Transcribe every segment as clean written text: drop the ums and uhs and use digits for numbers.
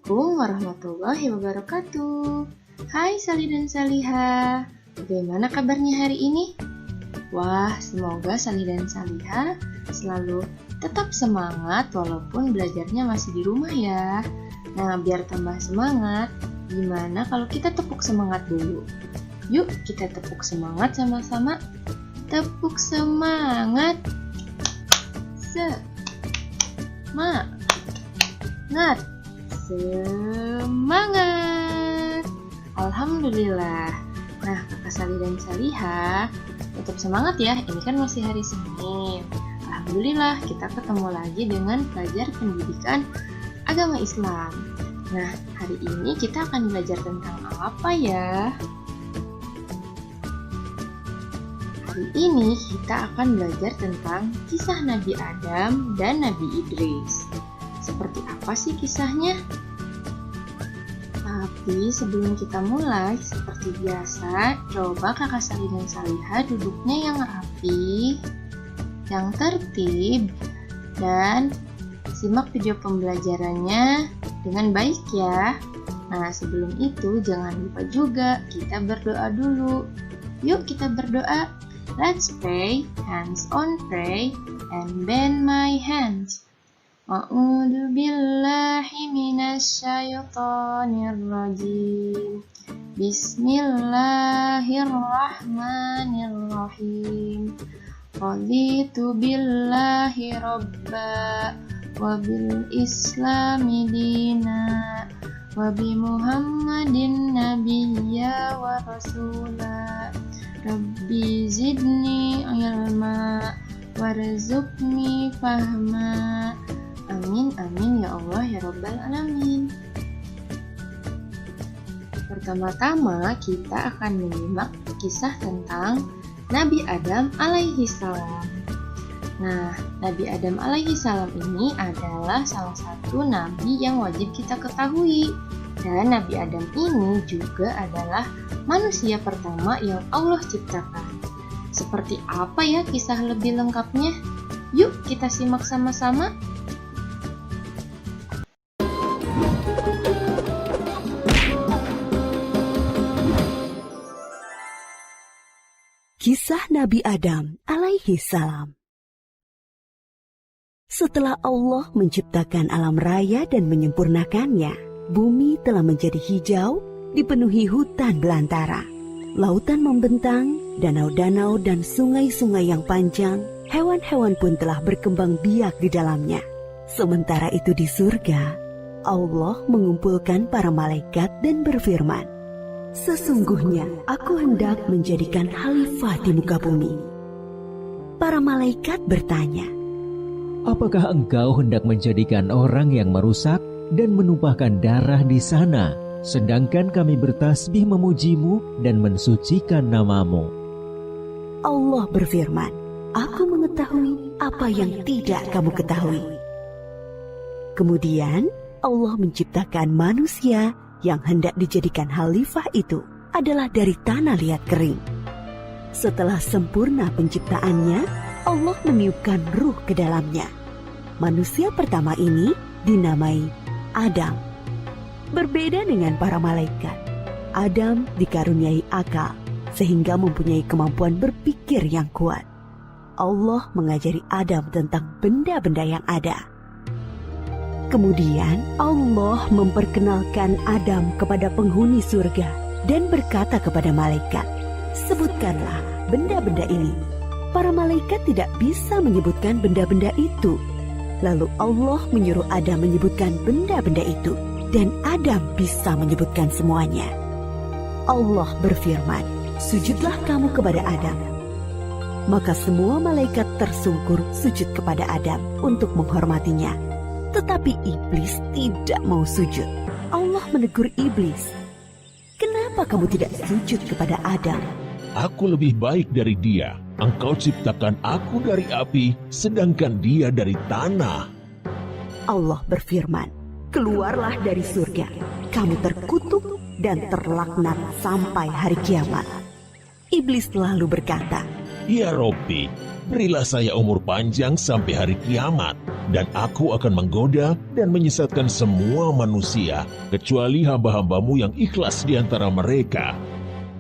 Assalamualaikum warahmatullahi wabarakatuh. Hai Salih dan Salihah, bagaimana kabarnya hari ini? Wah, semoga Salih dan Salihah selalu tetap semangat walaupun belajarnya masih di rumah ya. Nah, biar tambah semangat, gimana kalau kita tepuk semangat dulu? Yuk, kita tepuk semangat sama-sama. Tepuk semangat. Semangat. Semangat. Alhamdulillah. Nah, kakak Salih dan Salihah, tetap semangat ya, ini kan masih hari Senin. Alhamdulillah, kita ketemu lagi dengan pelajar pendidikan agama Islam. Nah, hari ini kita akan belajar tentang apa ya? Hari ini kita akan belajar tentang kisah Nabi Adam dan Nabi Idris. Seperti apa sih kisahnya? Tapi sebelum kita mulai, seperti biasa, coba kakak Salih dan Salihah duduknya yang rapi, yang tertib, dan simak video pembelajarannya dengan baik ya. Nah, sebelum itu jangan lupa juga kita berdoa dulu. Yuk kita berdoa. Let's pray, hands on pray, and bend my hands. A'udzu billahi minasyaitonir rajim. Bismillahirrahmanirrahim. Raditu billahi rabba wa bil islami dina wa bi Muhammadin nabiyya wa rasula. Rabbi zidni ilma warzuqni fahma. Amin, amin ya Allah ya Rabbal Alamin. Pertama-tama kita akan menyimak kisah tentang Nabi Adam alaihi salam. Nah, Nabi Adam alaihi salam ini adalah salah satu nabi yang wajib kita ketahui. Dan Nabi Adam ini juga adalah manusia pertama yang Allah ciptakan. Seperti apa ya kisah lebih lengkapnya? Yuk kita simak sama-sama. Kisah Nabi Adam alaihi salam. Setelah Allah menciptakan alam raya dan menyempurnakannya, bumi telah menjadi hijau, dipenuhi hutan belantara. Lautan membentang, danau-danau dan sungai-sungai yang panjang, hewan-hewan pun telah berkembang biak di dalamnya. Sementara itu di surga, Allah mengumpulkan para malaikat dan berfirman, "Sesungguhnya aku hendak menjadikan khalifah di muka bumi." Para malaikat bertanya, "Apakah engkau hendak menjadikan orang yang merusak dan menumpahkan darah di sana, sedangkan kami bertasbih memujimu dan mensucikan namamu?" Allah berfirman, "Aku mengetahui apa yang tidak kamu ketahui." Kemudian Allah menciptakan manusia yang hendak dijadikan khalifah itu adalah dari tanah liat kering. Setelah sempurna penciptaannya, Allah meniupkan ruh ke dalamnya. Manusia pertama ini dinamai Adam. Berbeda dengan para malaikat, Adam dikaruniai akal sehingga mempunyai kemampuan berpikir yang kuat. Allah mengajari Adam tentang benda-benda yang ada. Kemudian Allah memperkenalkan Adam kepada penghuni surga dan berkata kepada malaikat, "Sebutkanlah benda-benda ini." Para malaikat tidak bisa menyebutkan benda-benda itu. Lalu Allah menyuruh Adam menyebutkan benda-benda itu, dan Adam bisa menyebutkan semuanya. Allah berfirman, "Sujudlah kamu kepada Adam." Maka semua malaikat tersungkur sujud kepada Adam untuk menghormatinya. Tetapi iblis tidak mau sujud. Allah menegur iblis, "Kenapa kamu tidak sujud kepada Adam?" Aku lebih baik dari dia. Engkau ciptakan aku dari api, sedangkan dia dari tanah. Allah berfirman, "Keluarlah dari surga. Kamu terkutuk dan terlaknat sampai hari kiamat." Iblis lalu berkata, Ya Robbi, berilah saya umur panjang sampai hari kiamat, dan aku akan menggoda dan menyesatkan semua manusia, kecuali hamba-hambamu yang ikhlas di antara mereka.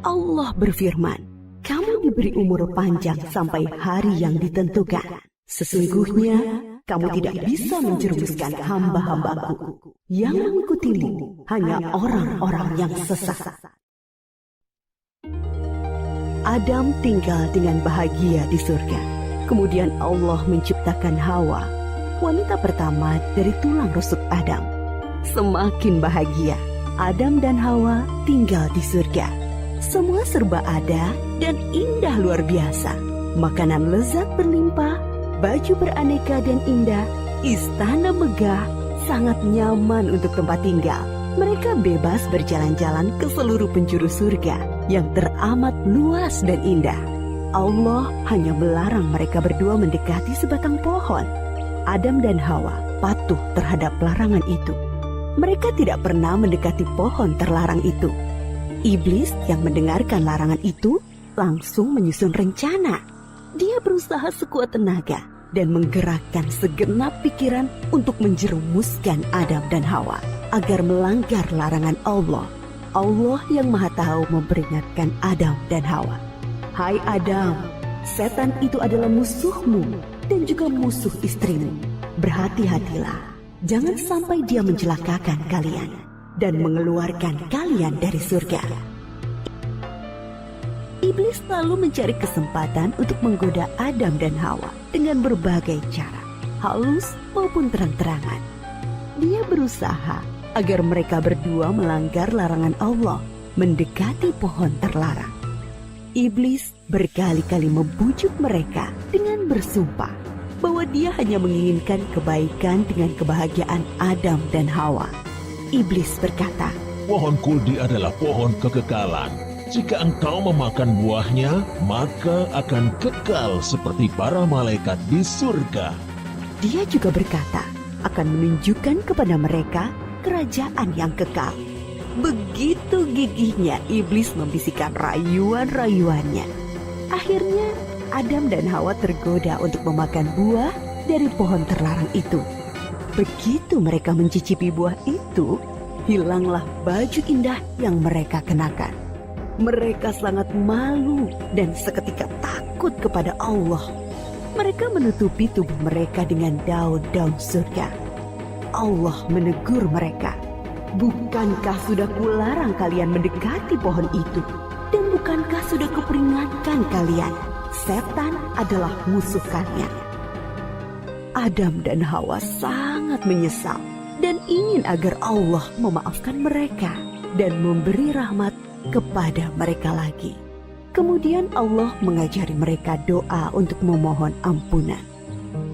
Allah berfirman, kamu diberi umur panjang sampai hari yang ditentukan. Sesungguhnya kamu tidak bisa menjerumuskan hamba-hambaku. Yang mengikutimu hanya orang-orang yang sesat. Adam tinggal dengan bahagia di surga. Kemudian Allah menciptakan Hawa, wanita pertama dari tulang rusuk Adam. Semakin bahagia, Adam dan Hawa tinggal di surga. Semua serba ada dan indah luar biasa. Makanan lezat berlimpah, baju beraneka dan indah, istana megah, sangat nyaman untuk tempat tinggal. Mereka bebas berjalan-jalan ke seluruh penjuru surga yang teramat luas dan indah. Allah hanya melarang mereka berdua mendekati sebatang pohon. Adam dan Hawa patuh terhadap larangan itu. Mereka tidak pernah mendekati pohon terlarang itu. Iblis yang mendengarkan larangan itu langsung menyusun rencana. Dia berusaha sekuat tenaga dan menggerakkan segenap pikiran untuk menjerumuskan Adam dan Hawa agar melanggar larangan Allah. Allah yang Maha Tahu memperingatkan Adam dan Hawa. Hai Adam, setan itu adalah musuhmu dan juga musuh istrimu. Berhati-hatilah, jangan sampai dia mencelakakan kalian dan mengeluarkan kalian dari surga. Iblis selalu mencari kesempatan untuk menggoda Adam dan Hawa dengan berbagai cara, halus maupun terang-terangan. Dia berusaha agar mereka berdua melanggar larangan Allah, mendekati pohon terlarang. Iblis berkali-kali membujuk mereka dengan bersumpah bahwa dia hanya menginginkan kebaikan dengan kebahagiaan Adam dan Hawa. Iblis berkata, Pohon kuldi adalah pohon kekekalan. Jika engkau memakan buahnya, maka akan kekal seperti para malaikat di surga. Dia juga berkata, akan menunjukkan kepada mereka kerajaan yang kekal. Begitu gigihnya iblis membisikkan rayuan-rayuannya. Akhirnya Adam dan Hawa tergoda untuk memakan buah dari pohon terlarang itu. Begitu mereka mencicipi buah itu, hilanglah baju indah yang mereka kenakan. Mereka sangat malu dan seketika takut kepada Allah. Mereka menutupi tubuh mereka dengan daun-daun surga. Allah menegur mereka, bukankah sudah kularang kalian mendekati pohon itu? Dan bukankah sudah kuperingatkan kalian, setan adalah musuh kalian? Adam dan Hawa sangat menyesal dan ingin agar Allah memaafkan mereka dan memberi rahmat kepada mereka lagi. Kemudian Allah mengajari mereka doa untuk memohon ampunan.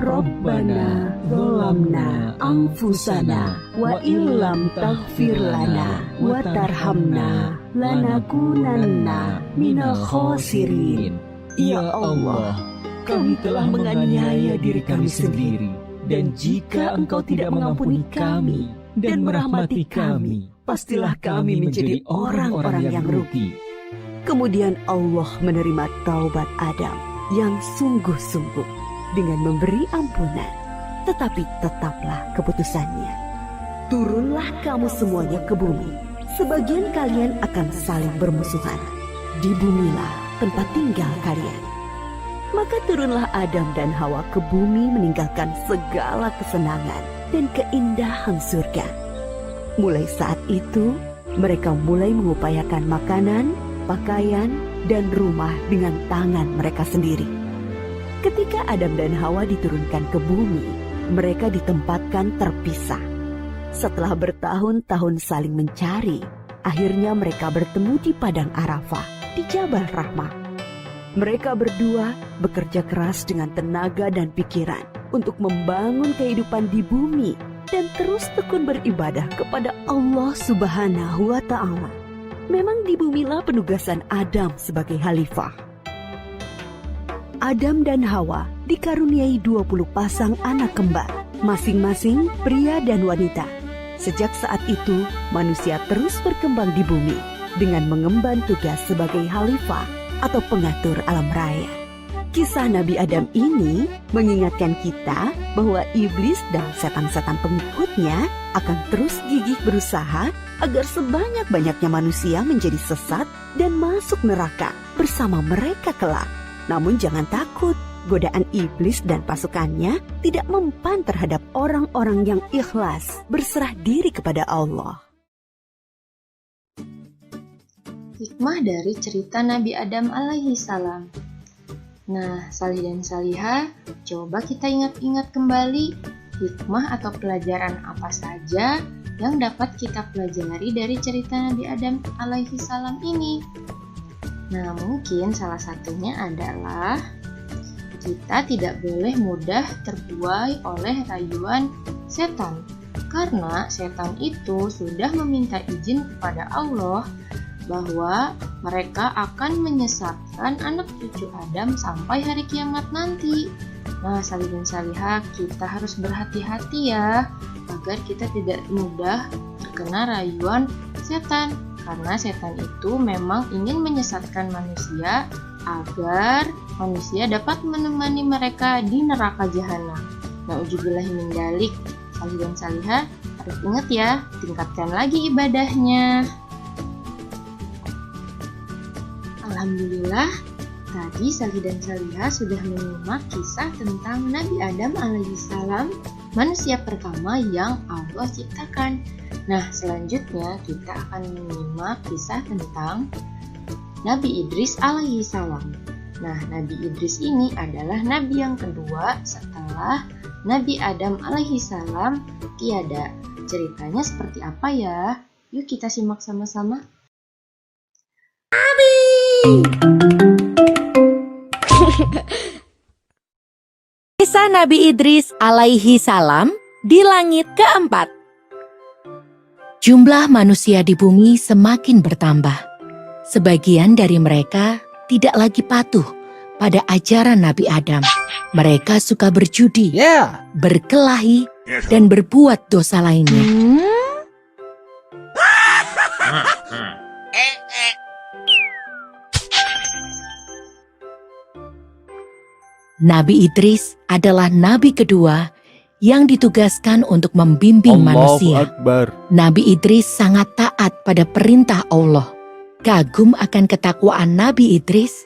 Rabbana zalamna anfusana wa illam taghfir lana wa tarhamna lanakunanna minal khasirin. Ya Allah, kami telah menganiaya diri kami sendiri, dan jika Engkau tidak mengampuni kami dan merahmati kami, pastilah kami menjadi orang-orang yang rugi. Kemudian Allah menerima taubat Adam yang sungguh-sungguh dengan memberi ampunan, tetapi tetaplah keputusannya. Turunlah kamu semuanya ke bumi, sebagian kalian akan saling bermusuhan. Di bumilah tempat tinggal kalian. Maka turunlah Adam dan Hawa ke bumi meninggalkan segala kesenangan dan keindahan surga. Mulai saat itu, mereka mulai mengupayakan makanan, pakaian, dan rumah dengan tangan mereka sendiri. Ketika Adam dan Hawa diturunkan ke bumi, mereka ditempatkan terpisah. Setelah bertahun-tahun saling mencari, akhirnya mereka bertemu di Padang Arafah, di Jabal Rahmah. Mereka berdua bekerja keras dengan tenaga dan pikiran untuk membangun kehidupan di bumi dan terus tekun beribadah kepada Allah Subhanahu wa Ta'ala. Memang di bumilah penugasan Adam sebagai khalifah. Adam dan Hawa dikaruniai 20 pasang anak kembar, masing-masing pria dan wanita. Sejak saat itu, manusia terus berkembang di bumi dengan mengemban tugas sebagai khalifah atau pengatur alam raya. Kisah Nabi Adam ini mengingatkan kita bahwa iblis dan setan-setan pengikutnya akan terus gigih berusaha agar sebanyak-banyaknya manusia menjadi sesat dan masuk neraka bersama mereka kelak. Namun jangan takut, godaan iblis dan pasukannya tidak mempan terhadap orang-orang yang ikhlas berserah diri kepada Allah. Hikmah dari cerita Nabi Adam alaihi salam. Nah, salih dan salihah, coba kita ingat-ingat kembali hikmah atau pelajaran apa saja yang dapat kita pelajari dari cerita Nabi Adam alaihi salam ini. Nah, mungkin salah satunya adalah kita tidak boleh mudah terbuai oleh rayuan setan, karena setan itu sudah meminta izin kepada Allah bahwa mereka akan menyesatkan anak cucu Adam sampai hari kiamat nanti. Nah, salih dan salihah, kita harus berhati-hati ya, agar kita tidak mudah terkena rayuan setan. Karena setan itu memang ingin menyesatkan manusia agar manusia dapat menemani mereka di neraka jahanam. Na'udzubillahi min dzalik. Salih dan salihah, harus ingat ya, tingkatkan lagi ibadahnya. Alhamdulillah, tadi Salih dan Salihah sudah menyimak kisah tentang Nabi Adam alaihissalam, manusia pertama yang Allah ciptakan. Nah, selanjutnya kita akan menyimak kisah tentang Nabi Idris alaihissalam. Nah, Nabi Idris ini adalah nabi yang kedua setelah Nabi Adam alaihissalam tiada. Ceritanya seperti apa ya? Yuk kita simak sama-sama. Kisah Nabi Idris alaihi salam di langit keempat. Jumlah manusia di bumi semakin bertambah. Sebagian dari mereka tidak lagi patuh pada ajaran Nabi Adam. Mereka suka berjudi, berkelahi, dan berbuat dosa lainnya. Nabi Idris adalah nabi kedua yang ditugaskan untuk membimbing manusia. Akbar. Nabi Idris sangat taat pada perintah Allah. Kagum akan ketakwaan Nabi Idris,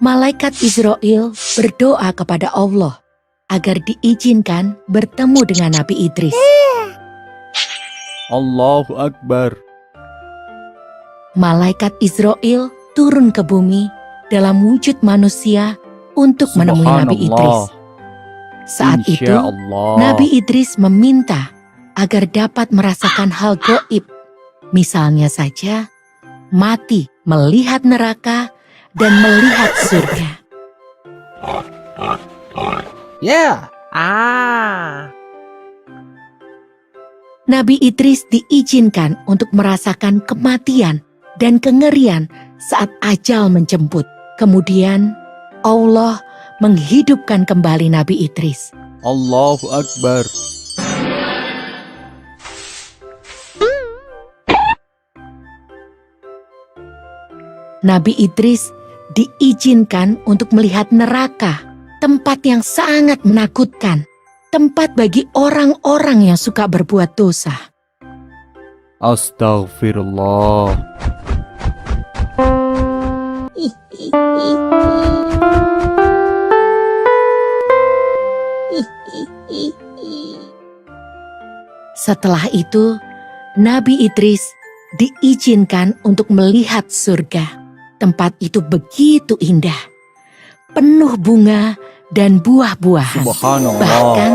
malaikat Israel berdoa kepada Allah agar diizinkan bertemu dengan Nabi Idris. Allahu Akbar. Malaikat Israel turun ke bumi dalam wujud manusia untuk menemui Nabi Idris. Saat itu, Nabi Idris meminta agar dapat merasakan hal gaib. Misalnya saja, mati melihat neraka dan melihat surga. Nabi Idris diizinkan untuk merasakan kematian dan kengerian saat ajal menjemput. Kemudian, Allah menghidupkan kembali Nabi Idris. Allahu Akbar. Nabi Idris diizinkan untuk melihat neraka, tempat yang sangat menakutkan, tempat bagi orang-orang yang suka berbuat dosa. Astaghfirullah. Setelah itu, Nabi Idris diizinkan untuk melihat surga. Tempat itu begitu indah, penuh bunga dan buah-buahan. Subhanallah. Bahkan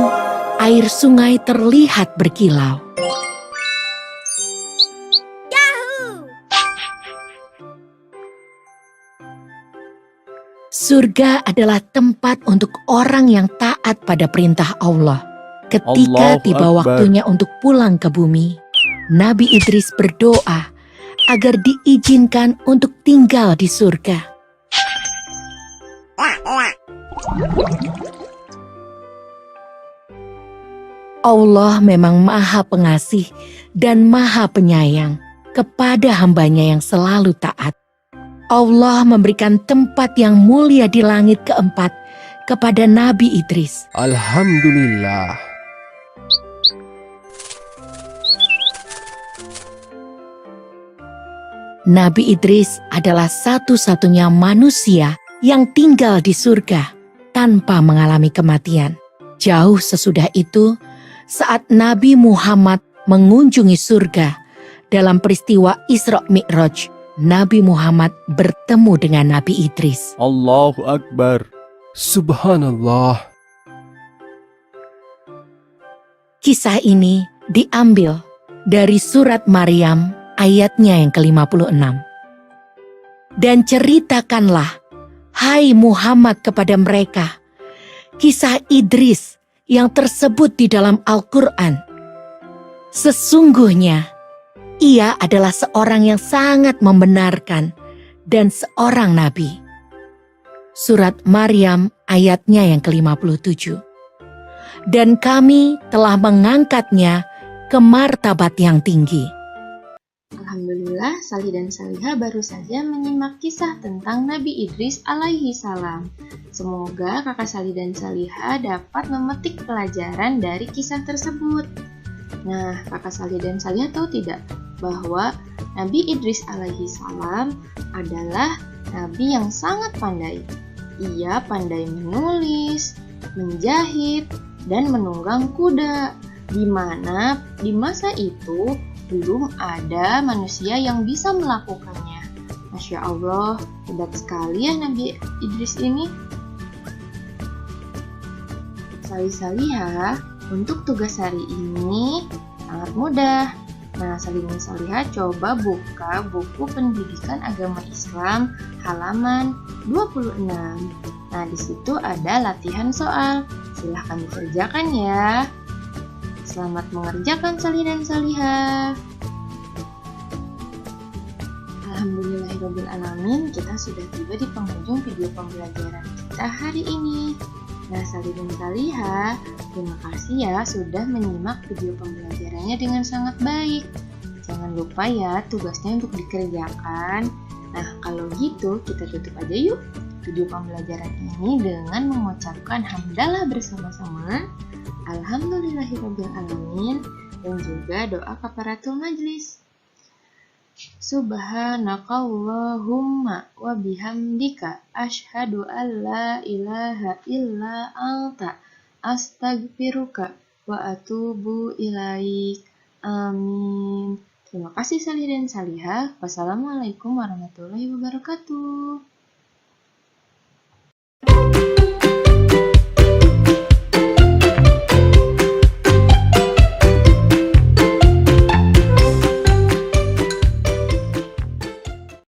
air sungai terlihat berkilau. Surga adalah tempat untuk orang yang taat pada perintah Allah. Ketika Allahu tiba Akbar. waktunya untuk pulang ke bumi, Nabi Idris berdoa agar diizinkan untuk tinggal di surga. Allah memang Maha Pengasih dan Maha Penyayang kepada hambanya yang selalu taat. Allah memberikan tempat yang mulia di langit keempat kepada Nabi Idris. Alhamdulillah. Nabi Idris adalah satu-satunya manusia yang tinggal di surga tanpa mengalami kematian. Jauh sesudah itu, saat Nabi Muhammad mengunjungi surga dalam peristiwa Isra Mi'raj, Nabi Muhammad bertemu dengan Nabi Idris. Allahu Akbar. Subhanallah. Kisah ini diambil dari surat Maryam ayatnya yang ke-56. Dan ceritakanlah, hai Muhammad, kepada mereka kisah Idris yang tersebut di dalam Al-Quran. Sesungguhnya ia adalah seorang yang sangat membenarkan dan seorang nabi. Surat Maryam ayatnya yang ke-57. Dan kami telah mengangkatnya ke martabat yang tinggi. Alhamdulillah, Salih dan Salihah baru saja menyimak kisah tentang Nabi Idris alaihi salam. Semoga kakak Salih dan Salihah dapat memetik pelajaran dari kisah tersebut. Nah, kakak Salih dan Salihah tahu tidak bahwa Nabi Idris alaihi salam adalah nabi yang sangat pandai. Ia pandai menulis, menjahit, dan menunggang kuda, di mana di masa itu belum ada manusia yang bisa melakukannya. Masya Allah, hebat sekali ya Nabi Idris ini. Salih-salihah, untuk tugas hari ini sangat mudah. Nah, Salih dan Salihah coba buka buku pendidikan agama Islam halaman 26. Nah, di situ ada latihan soal. Silahkan dikerjakan ya. Selamat mengerjakan Salih dan Salihah. Alhamdulillahirrabbilalamin, kita sudah tiba di penghujung video pembelajaran kita hari ini. Nah, Salih dan Salihah, terima kasih ya sudah menyimak video pembelajarannya dengan sangat baik. Jangan lupa ya tugasnya untuk dikerjakan. Nah, kalau gitu kita tutup aja yuk video pembelajaran ini dengan mengucapkan hamdalah bersama-sama, alhamdulillahirrabbilalamin, dan juga doa kafaratul majlis. Subhanakallahumma wa bihamdika asyhadu an la ilaha illa anta astaghfiruka wa atubu ilaik. Amin. Terima kasih Salih dan Salihah. Wassalamualaikum warahmatullahi wabarakatuh.